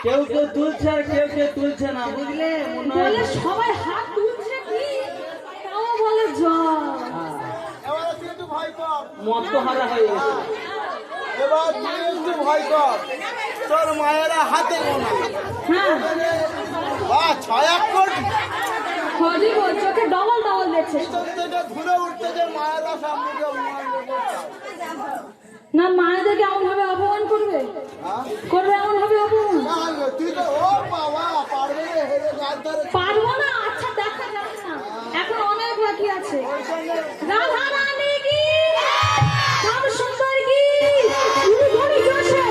কেউ কেউ তুলছে আর কেউ কেউ তুলছে না, বুঝলে? বলে সবাই হাত তুলছে কি, তাও বলে জল। এবারে তুই একটু ভয় কর, মত তো হারা হয়ে গেছে। এবার তুই একটু ভয় কর, তোর মায়েরা হাতে গোনা। হ্যাঁ বাহ, 6 কোটি হরি বল, চোখে ডবল ডবল দেখছে। ভিতর থেকে ঘুরে উঠতে যে মায়েরা সামনে না, মায়েদেরকে এমন ভাবে অপমান করবে, করবে এমন ভাবে অপমান। তুই তো ও বাবা পারবে রে, হেরে গাছ ধরে পারবো না। আচ্ছা দেখা যাবে না, এখন অনেক বাকি আছে। রাধা রানী কি, শ্যাম সুন্দর কি, ধরি জোশে।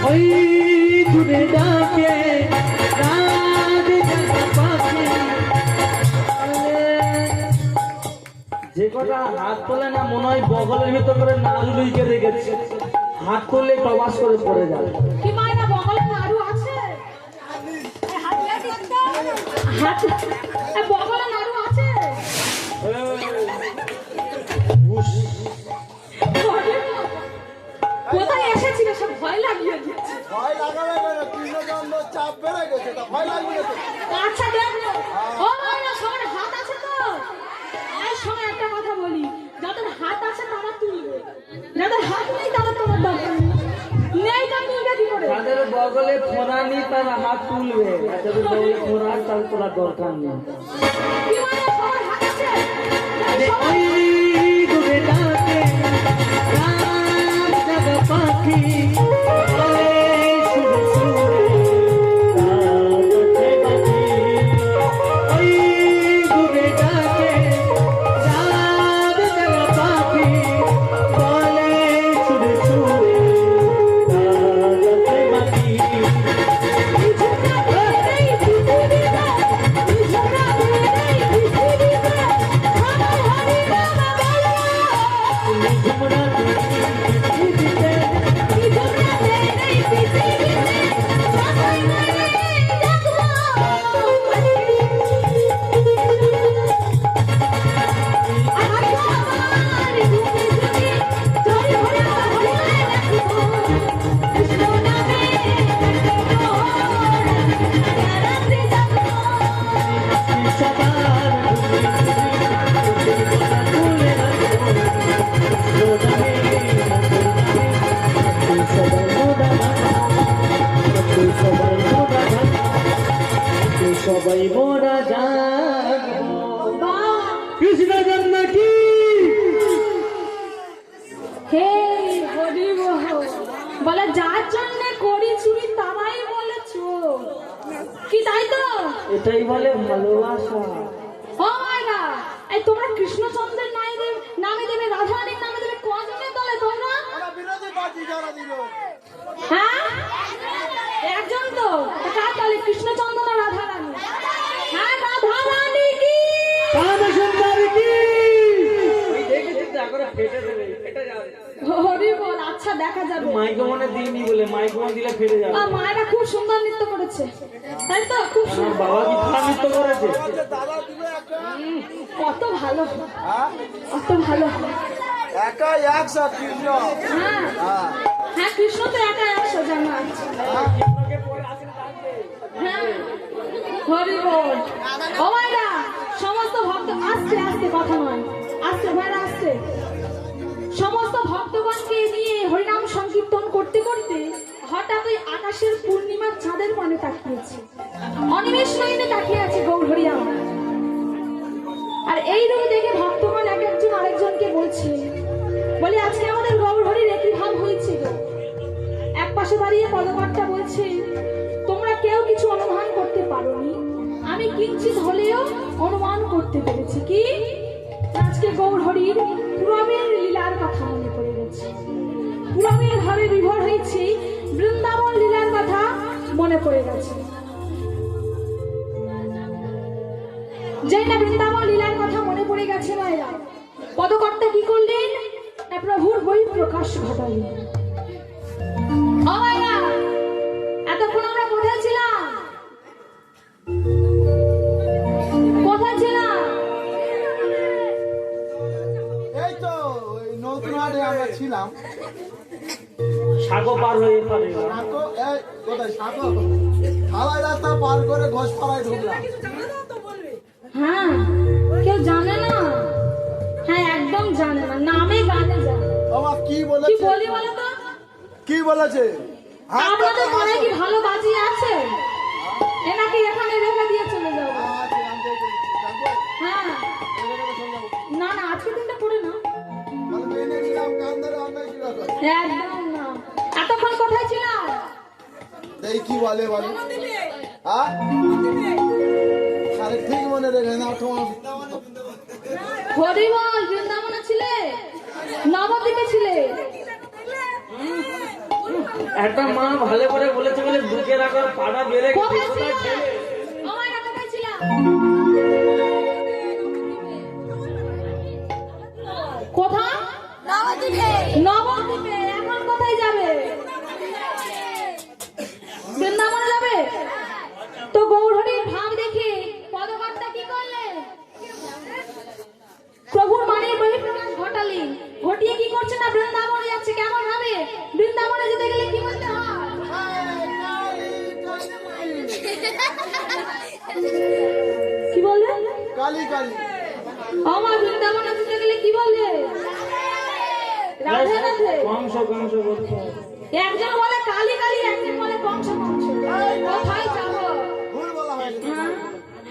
ওই দূরে ডাকে রাত জাগা পাখি। যে কটা হাত তোলে না মনে হয় বগলের ভিতর করে নাল লুইকে রেখেছে, হাত তুললে টবাস করে পড়ে যাবে। কি মায়েরা বগলে নাড়ু আছে? হাত বগলে নাড়ু আছে? কোথায় এসেছিল সব ভয় লাগিয়ে দিচ্ছে। ভয় লাগাবে কেন? কৃষ্ণচন্দ্র চাপ বেড়ে গেছে, তা ভয় লাগবে না তো। আচ্ছা দেখো ও মায়েরা সবার হাত আছে তো? এই সময় একটা কথা বলি, যাদের হাত আছে তারা তুলবে, যাদের হাত নেই তারা তোমার দরকার নেই। নেই তা তুলবে কি করে? যাদের বগলে ফোনা নেই তারা হাত তুলবে, আর যাদের বগলে ফোনা আছে তাদের তোলার দরকার নেই। কি মায়েরা সবার হাত আছে? ওই দূরে ডাকে রাত জাগা পাখি। বলে সুরে সুরে রাত পাখি। ওই দূরে ডাকে রাত জাগা পাখি। বলে সুরে সুরে রাত পাখি। সবাই মোরা জাগবো, কৃষ্ণ জন্ম কি। হে হরি বল, বলে যার জন্য করি চুরি তারাই বলে চোর। কি তাই তো? এটাই বলে ভালোবাসা। ও মায়েরা, এই তোমরা কৃষ্ণচন্দ্রের নামে দেবে, রাধারানীর নামে দেবে, কজনের দলে তোমরা? ওরা বিরোধী পার্টি যারা দিল। হ্যাঁ একজন তো, কার দলে? কৃষ্ণচন্দ্র না রাধারানী? হ্যাঁ রাধারানী কি? শ্যামসুন্দর কি? ওই দেখেছিস তো এখন ফেটে দেবে, ফেটে যাবে। হরি বল, আচ্ছা দেখা যাবে। মাইক্রোফোনে দিইনি বলে, মাইক্রোফোন দিলে ফেটে যাবে। মায়েরা খুব সুন্দর নৃত্য করেছে, তাই তো? খুব আমার সুন্দর। বাবা কি খারাপ নৃত্য করেছে? দাদা দিবে একটা। কত ভালো, হ্যাঁ কত ভালো। একা 100 কৃষ্ণ। হ্যাঁ হ্যাঁ হ্যাঁ কৃষ্ণ তো একা 100 জানা আছে। হ্যাঁ হরি বল। ও মায়েরা, সমস্ত ভক্ত আস্তে আস্তে, কথা নয়, আস্তে ভাইরা আস্তে। সমস্ত ভক্তগণকে নিয়ে হরিনাম সংকীর্তন করতে করতে হঠাৎ ওই আকাশের পূর্ণিমার চাঁদের পানে তাকিয়েছে, অনিমেষ নয়নে তাকিয়ে আছে গৌর হরি আমার। আর এই রূপ দেখে ভক্তগণ এক একজন আরেকজনকে বলছে, বলে আজকে আমাদের গৌর হরির একই ভাব হয়েছে গো। এক পাশে দাঁড়িয়ে পদকর্তা বলছে, তোমরা কেউ কিছু অনুমান করতে পারোনি, আমি কিঞ্চিত হলেও অনুমান করতে পেরেছি। কি? আজকে গৌর হরির পুরবের লীলার কথা মনে পড়ে গেছে, পুরবের ঘরে বিভোর হয়েছে, বৃন্দাবন লীলার কথা মনে পড়ে গেছে। যেই না বৃন্দাবন লীলার কথা মনে পড়ে গেছে মায়েরা, পদকর্তা কি করলেন? না প্রভুর বই প্রকাশ ঘটালেন। ও মায়েরা, এতক্ষণ আমরা কোথায় ছিলাম? কোথায় ছিলাম? এই তো ওই নতুন হাটে আমরা ছিলাম। সাগো পার হয়ে পারে। সাঁকো, এই কোথায় সাঁকো? ঢালাই রাস্তা পার করে ঘোষপাড়ায় ঢুকলাম। হ্যাঁ কেউ জানে না? হ্যাঁ একদম জানে না, নামে গানে জানে। বাবা কি কি বলেছে? বলি বলো তো? কি বলেছে? হাত আপনাদের পাতো, মনে হাসো। কি ভালো বাজি আছে? এনাকে এখানে রেখে দিয়ে চলে যাবো। আচ্ছা, আমি দেখবো। যাবো? হ্যাঁ এখানে চলে যাবো। না না, আজকে দিনটা করে না। মানে মেনে নিলাম, কান ধরে অন্যায় ছিল তো। একদম না। এতক্ষণ কোথায় ছিলাম? এই কি বলে বলে? হ্যাঁ? আরে ঠিক মনে রেখে না তোমার। হরিবল, বৃন্দাবনে ছিলে, নবদ্বীপে ছিলে। একটা মা ভালো করে বলেছে বলে বুকে রাখার পাড়া বেড়ে গেছে। কোথায় ছিল কোথায় ছেলে? আমার না কোথায় ছিল কোথায় নবদ্বীপে এখন কোথায় যাবে বৃন্দাবনে যাবে তো গৌরহরির ভাব দেখে পদকর্তা কি করলে প্রভুর মানের বহিঃপ্রকাশ ঘটালেন ঘটিয়ে কি করছে না বৃন্দাবনে যাচ্ছে কেমন ভাবে বৃন্দাবনে যেতে গেলে কি বলতে হয় কি বলে কালী কালী আমার বৃন্দাবনে যেতে গেলে কি বলে রাধে রাধে কংস কংস বলতে হয়। একজন বলে কালী কালী একজন বলে কংস কংস কোথায় যাবো ভুল বলা হয়েছে হ্যাঁ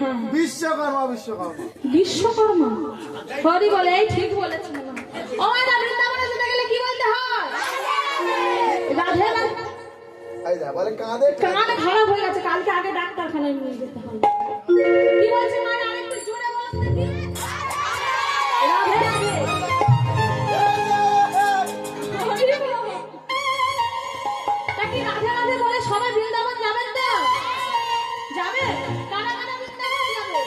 হ্যাঁ বিশ্বকর্মা বিশ্বকর্মা বিশ্বকর্মা হরি বলে এই ঠিক বলেছেন ও না বৃন্দাবনে যেতে গেলে কি বলতে হয় রাধে রাধে এই দা বলে কাঁদে কান খারাপ হয়ে গেছে কালকে আগে ডাক্তারখানায় নিয়ে যেতে হবে কি বলছে মানে আরেকটু জোরে বলুন দেখি রাধে রাধে হরি বল। তা কি রাধে রাধে বলে সবাই বৃন্দাবন যাবেন তো যাবে কারা কারা বৃন্দাবন যাবে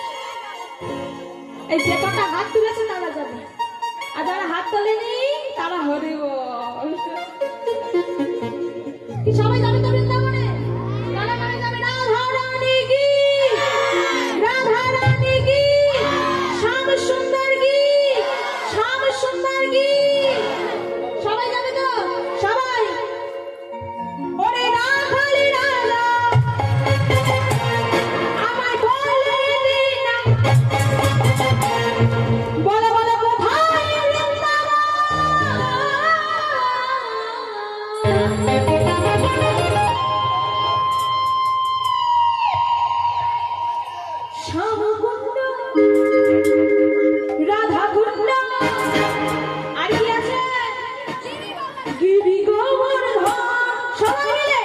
এই যে কটা হাত তুলেছে তারা যাবে আর যারা হাত তোলেনি তারা হরি বল। কি সবাই যাবে তো বৃন্দাবনে কারা কারা যাবে রাধা রানী কি রাধা রানী কি শ্যাম সুন্দর কি শ্যাম সুন্দর কি সবাই যাবে তো সবাই ওরে রাখালি রাধা আমায় বলে দিনা বলে বলে কোথায় শ্যামকুণ্ড রাধা কুণ্ড আর কি আছে গিরি গোবর্ধন সবাই মিলে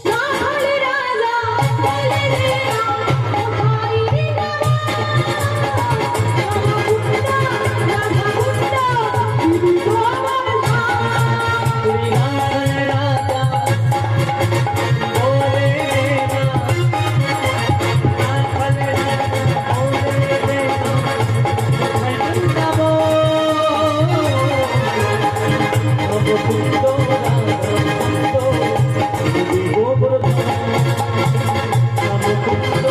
রাখালি রাজা বলে রে কোথায় রে রাধা কুণ্ড গিরি গোবর্ধন রাধে রাধা বলে রে না, রাখালে রাধা বলে রে না, কোথায় বৃন্দাবন? নবকুণ্ড রাধাকুণ্ড গোবর্ধন, নবকুণ্ড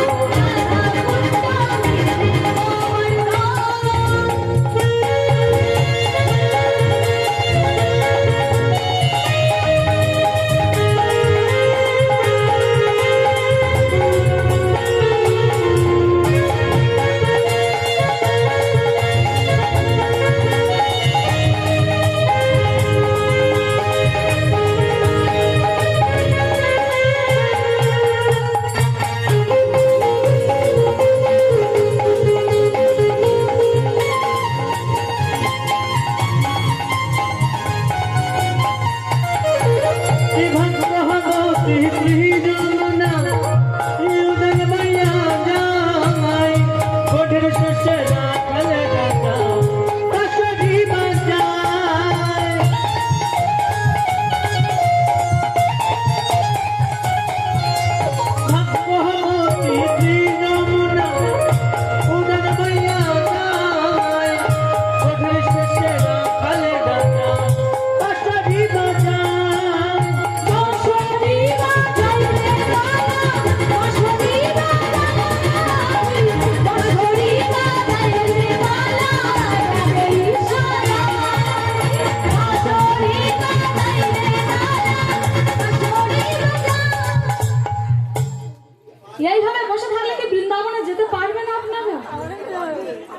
এইভাবে বসে থাকলে কি বৃন্দাবনে যেতে পারবে না আপনারা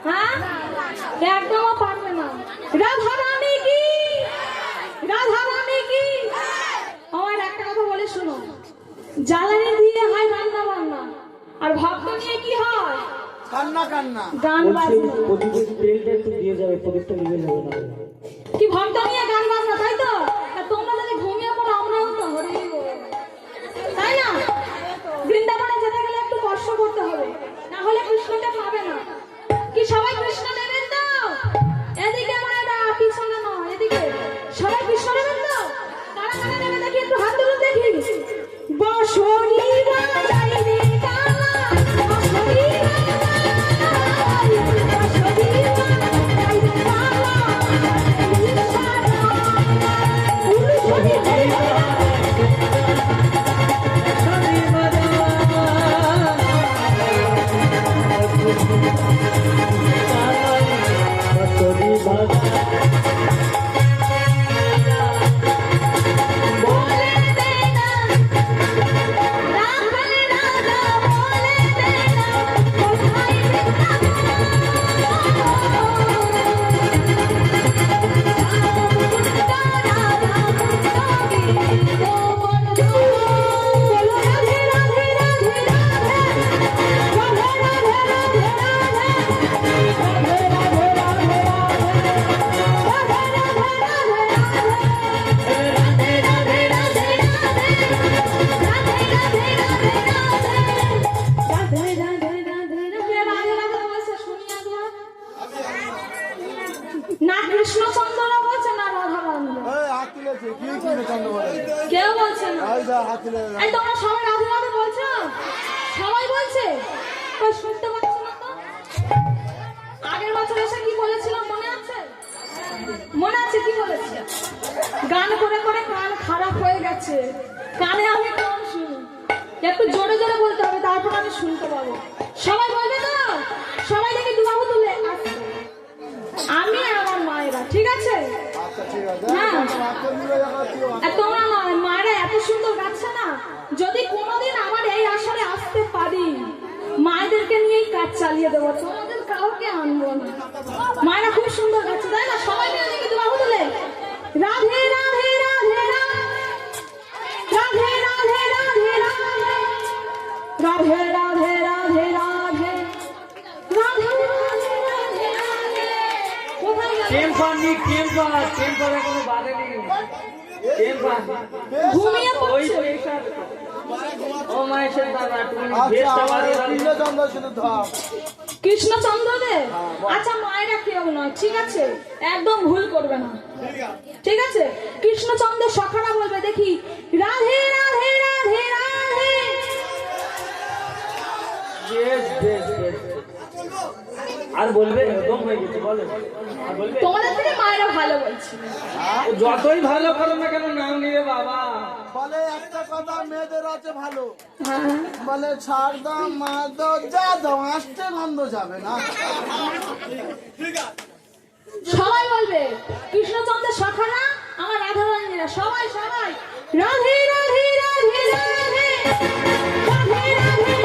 হ্যাঁ একদম পারবে না রাধা রানী কি রাধা রানী কি আমার একটা কথা বলে শুনো জ্বালানি দিয়ে হয় রান্না বান্না আর ভক্ত নিয়ে কি হয়? কান্না কান্না। গান বাজনা। তেলটা একটু দিয়ে যাবে, প্রদীপটা নিবে যাবে না। কি ভক্ত নিয়ে গান বাজনা, তাই তো? আর তোমরা যদি ঘুমিয়ে পড়ো আমরাও তো হরি বল। তাই না? বৃন্দাবনে যেতে গেলে একটু কষ্ট করতে হবে, না হলে কৃষ্ণকে পাবে না। কি সবাই কৃষ্ণ নেবেন তো? এদিকে মায়েরা, পিছনে নয়, এদিকে সবাই কৃষ্ণ নেবেন তো? কারা কারা নেবে দেখি, একটু হাত তুলুন দেখি। বসরি বাজাই রে কালা, বসরি বাজাই, বসরি বাজাই রে কালা, ইশারা উলুশরি হরি না কৃষ্ণচন্দ্র বলছে না রাধারানী এই হাত তুলেছে, কি কৃষ্ণচন্দ্র বলে? কেউ বলছে না। এই যা হাত তুলে। এই তোমরা সবাই রাধে রাধে বলছো? সবাই বলছে? কই শুনতে পাচ্ছ না তো? আগের বছর এসে কি বলেছিলাম মনে আছে? মনে আছে কি বলেছি? গান করে করে কান খারাপ হয়ে গেছে, কানে আমি কম শুনি, একটু জোরে জোরে বলতে হবে, তারপর আমি শুনতে পাবো। সবাই বলবে তো? সবাই দেখি দুবাহু তুলে আসবে। আমি আর আমার মায়েরা, ঠিক আছে? আচ্ছা ঠিক আছে। হ্যাঁ। হাতে মিলে দেখাচ্ছি। আর তোমরা নয়, মায়েরা এত সুন্দর গাচ্ছে না, যদি কোনোদিন আমার এই আসরে আসতে পারি, মায়েদেরকে নিয়েই কাজ চালিয়ে দেবো, তোমাদের কাউকে আনবো না। মায়েরা খুব সুন্দর গাচ্ছে, তাই না? সবাই মিলে দেখি দুবাহু তুলে রাধে রাধে রাধে রাধে রাধে রাধে রাধে রাধে রাধে রাধে রাধে রাধে রাধে রাধে রাধে। কোথায় গেল? টেম্পারে কোনো বাধা নেই। টেম্পার ঘুমিয়ে ওই পড়ছে। পয়সা ও মায়ের দাদা তুমি আচ্ছা বেশটা আমার বাড়ি কৃষ্ণচন্দ্র শুধু ধর। কৃষ্ণচন্দ্র দে। আচ্ছা মায়েরা কেউ নয়, ঠিক আছে? একদম ভুল করবে না, ঠিক আছে? কৃষ্ণচন্দ্রের সখারা বলবে দেখি রাধে রাধে রাধে রাধে। বেশ বেশ বেশ। আর বলবে একদম হয়ে গেছে, বলো আর বলবে। তোমাদের থেকে মায়েরা ভালো বলছে। যতই ভালো করো না কেন নাম নিবে বাবা। বলে একটা কথা মেয়েদের আছে ভালো, হ্যাঁ, বলে ছাড় দাও মা দাও যা দাও, আসতে গন্ধ যাবে না। সবাই বলবে কৃষ্ণচন্দ্রের সখারা, আমার রাধারানীরা, সবাই সবাই রাধে রাধে রাধে রাধে রাধে রাধে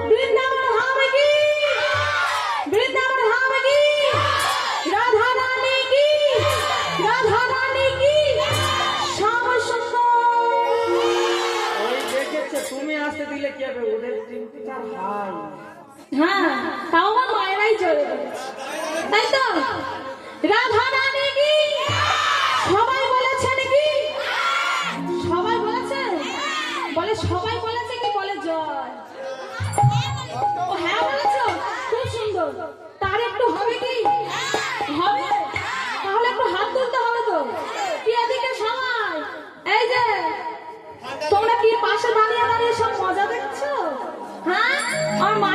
বৃন্দাবন ধাম কি, বৃন্দাবন ধাম কি, রাধা রানী কি, রাধা রানী কি, শ্যাম সুন্দর। ওই দেখেছে তুমি আসতে দিলে কি হবে, ওদের চিন্তা হাই। হ্যাঁ, তাও আমার মায়েরাই জোরে বলেছে, তাই তো? রাধা রানী কি, সবাই বলেছে নাকি? সবাই বলেছে? বলে সবাই বলেছে কি বলে জয়? ও হ্যাঁ বলেছো, খুব সুন্দর। তার একটু হবে কি? হবে? তাহলে একটু হাত তুলতে হবে তো। কি এদিকে সবাই আমার মা